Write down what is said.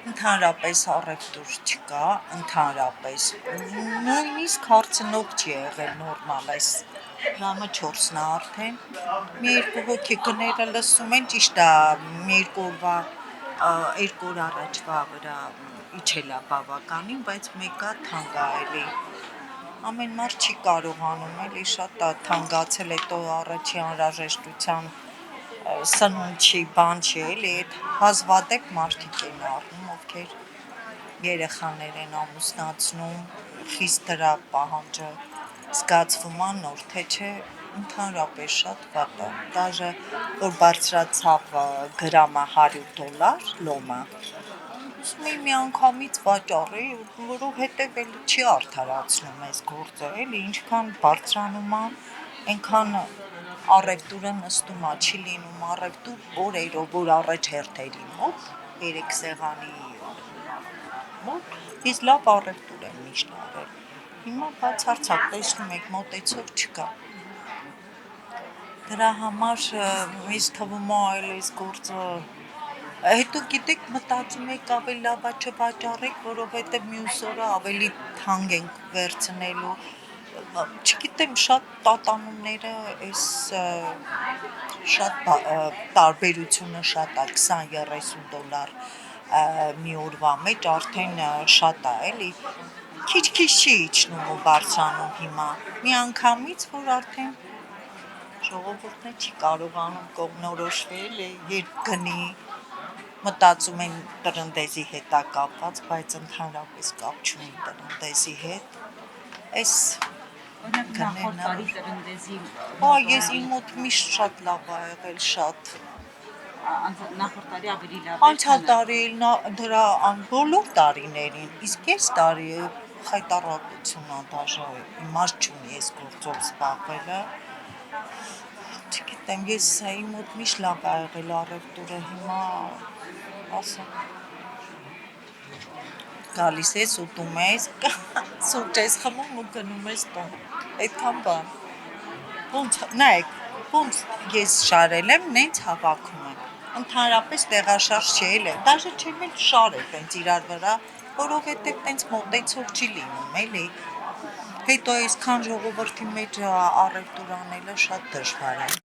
Ընդհանրապես առևտուր չկա, ընդհանրապես նույնիսկ հարցնող չի եղել նորմալ այս ժամը 4-ն է արդեն մի երկու հոգի գները լսում են ճիշտ է մի երկու օր առաջվա վրա իջել է բավականին, բայց մեկը թանկ է էլի ամեն մարդ չի կարողանում էլի շատ է թանկացել հետո առաջի անհրաժեշտության սնունդ չի, բան չի էլի այդ հազվադեպ մարդիկ են առնում, ովքեր երեխաներ են ամուսնացնում, խիստ դրա պահանջը զգացվում է նոր, թե չէ ընդհանրապես շատ վատ է, դաժե որ բարձրացավ գրամը $100 լոմը, ուզում էի միանգամից վաճառի, որովհետև էլ չի արդարացնում այս գործը, էլի ինչքան բարձրանում է, այնքան առևտուրը նստում է, չի լինում առևտուր օրերով, որ առաջ հերթերի մոտ, 3 սեղանի մոտ, ես լավ առևտուր եմ միշտ արել, հիմա բացարձակ տեսնում եք մոտեցող չկա, դրա համար ինձ թվում է այլ այս գործը, հետո գիտեք մտածում եք ավելի լավ է չվաճառեք, որովհետև մյուս օրը ավելի թանկ ենք վերցնելու, չգիտեմ շատ տատանումները այս շատ տարբերությունը շատ է $20-30 մի օրվա մեջ արդեն շատ է էլի, քիչ-քիչ չի իջնում ու բարձրանում հիմա, միանգամից որ արդեն ժողովուրդն չի կարողանում կողմնորոշվել երբ գնի, մտածում են տրնդեզի հետ է կապված, բայց ընդհանրապես կապ չունի տրնդեզի հետ, այս նախորդ տարի տրնդեզի ես իմ մոտ միշտ շատ լավ ա եղել, շատ նախորդ տարի ավելի լավ անցյալ տարի դրա բոլոր տարիներին, իսկ այս տարի խայտառակություն ա դաժե իմաստ չունի այս գործով զբաղվելը, չգիտեմ ես իմ մոտ միշտ լավ ա եղել առևտուրը, հիմա ասեմ գալիս ես ուտում ես, սուրճ ես խմում ու գնում ես տուն, այդքան բան, նայեք ոնց ես շարել եմ, նենց հավաքում եմ, ընդհանրապես տեղաշարժ չի էլ է, դաժե չեմ էլ շարել տենց իրար վրա, որովհետև տենց մոտեցող չի լինում էլի, հետո այսքան ժողովրդի մեջ առևտուր անելը շատ դժվար է.